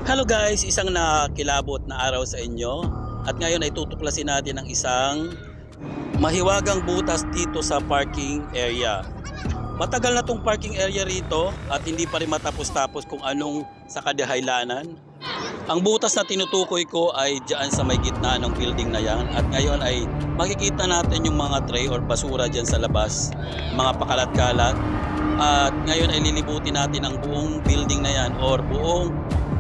Hello guys, isang nakakilabot na araw sa inyo at ngayon ay tutuklasin natin ang isang mahiwagang butas dito sa parking area. Matagal na tong parking area rito at hindi pa rin matapos-tapos kung anong sa kadahilanan. Ang butas na tinutukoy ko ay dyan sa may gitna ng building na yan at ngayon ay makikita natin yung mga tray or basura dyan sa labas, mga pakalat-kalat. At ngayon ay lilibutin natin ang buong building na yan or buong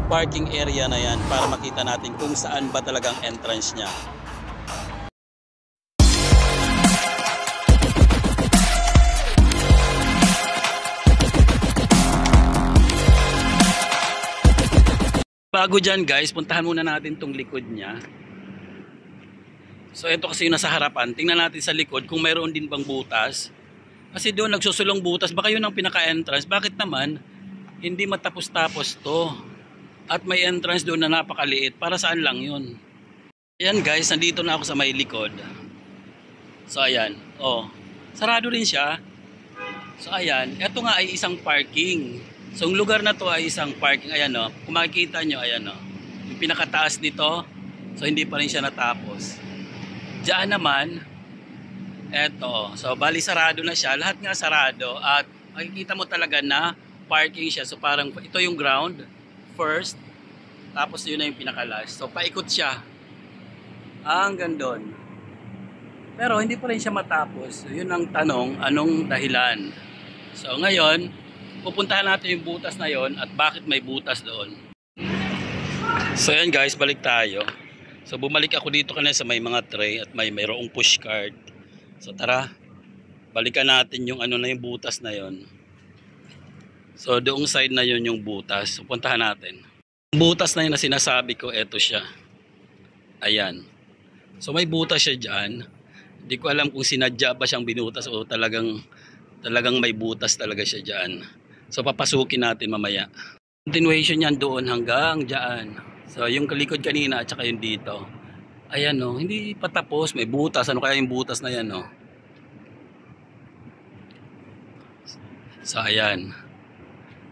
parking area na yan para makita natin kung saan ba talagang entrance niya. Bago dyan guys, puntahan muna natin tong likod niya. So ito kasi yung nasa harapan. Tingnan natin sa likod kung mayroon din bang butas. Kasi doon nagsusulong butas, baka yun ang pinaka-entrance. Bakit naman hindi matapos-tapos to? At may entrance doon na napakaliit. Para saan lang yun? Ayan guys, nandito na ako sa may likod. So ayan, oh, sarado rin siya. So ayan, ito nga ay isang parking. So ang lugar na to ay isang parking. Ayan o, kung makikita nyo, ayan o, yung pinakataas nito. So hindi pa rin siya natapos. Diyan naman, eto, so bali sarado na siya. Lahat nga sarado at makikita mo talaga na parking siya. So parang ito yung ground first, tapos yun na yung pinaka-last. So paikot siya hanggang doon. Pero hindi pa rin siya matapos. So, yun ang tanong, anong dahilan? So ngayon, pupuntahan natin yung butas na yon at bakit may butas doon. So yan guys, balik tayo. So bumalik ako dito kanina sa may mga tray at mayroong push cart. So tara, balikan natin yung ano na yung butas na yon. So doong side na yon yung butas. So puntahan natin. Yung butas na yun na sinasabi ko, eto siya. Ayan. So may butas siya dyan. Hindi ko alam kung sinadya ba siyang binutas o talagang may butas talaga siya dyan. So papasukin natin mamaya. Continuation yan doon hanggang dyan. So yung kalikod kanina at saka yung dito. Ayan o, hindi pa tapos. May butas. Ano kaya yung butas na yan o? So ayan.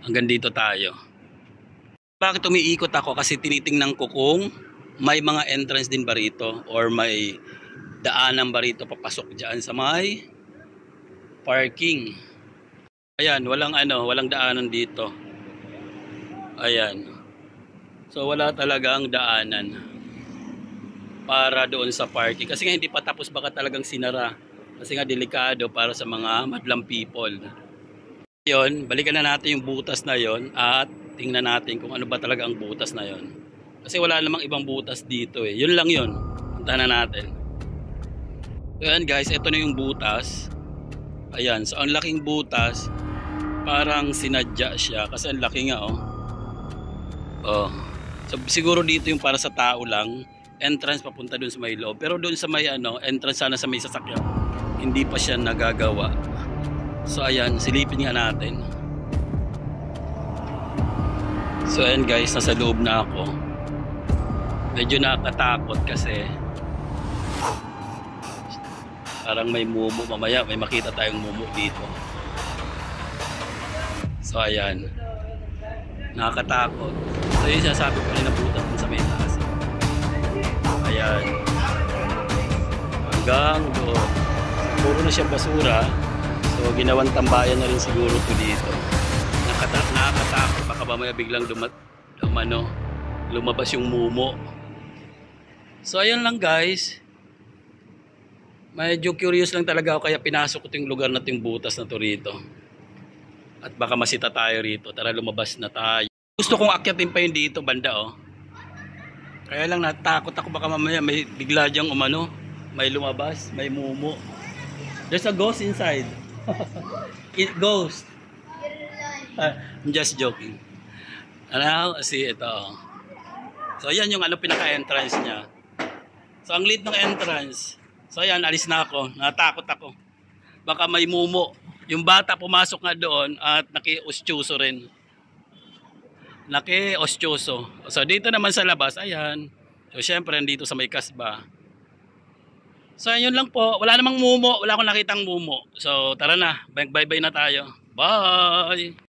Hanggang dito tayo. Bakit umiikot ako? Kasi tinitingnan ko kung may mga entrance din ba rito or may daanan ba rito papasok dyan sa may parking. Ayan, walang daanan dito. Ayan. So wala talagang daanan para doon sa parking. Kasi nga hindi pa tapos, baka talagang sinara. Kasi nga delikado para sa mga madlang people. Yun, balikan na natin yung butas na yon at tingnan natin kung ano ba talaga ang butas na yon. Kasi wala namang ibang butas dito eh. Yun lang yun. Puntahan na natin. So ayan guys, ito na yung butas. Ayan, so ang laking butas. Parang sinadya siya kasi ang laki nga oh. Oh. So siguro dito yung para sa tao lang, entrance papunta dun sa may loob. Pero dun sa may entrance sana sa may sasakyan, hindi pa siya nagagawa. So ayan, silipin nga natin. So ayan guys, nasa loob na ako. Medyo nakakatakot kasi parang may mumu, mamaya may makita tayong mumu dito. So ayan, nakakatakot. So yun sinasabi ko rin na butas sa may taas. Ayan, hanggang doon. Puro na siya basura. So ginawang tambayan na rin siguro ito dito. Nakakatakot, baka mamaya biglang lumabas yung mumu. So ayan lang guys. Medyo curious lang talaga ako kaya pinasok ko yung lugar na yung butas na to rito. At baka masita tayo rito. Tara, lumabas na tayo. Gusto kong akyatin pa yun dito banda oh. Kaya lang natakot ako baka mamaya may bigla diyang may lumabas, may mumu. There's a ghost inside. It ghost. I'm just joking. Ano? See ito oh. So ayan yung pinaka-entrance niya. So ang lead ng entrance. So ayan, alis na ako. Natakot ako. Baka may mumu. Yung bata pumasok nga doon at naki-ostyoso rin. Naki-ostyoso. So dito naman sa labas, ayan. So syempre dito sa may kasba. So yun lang po. Wala namang mumu. Wala akong nakitang mumu. So tara na. Bye-bye na tayo. Bye!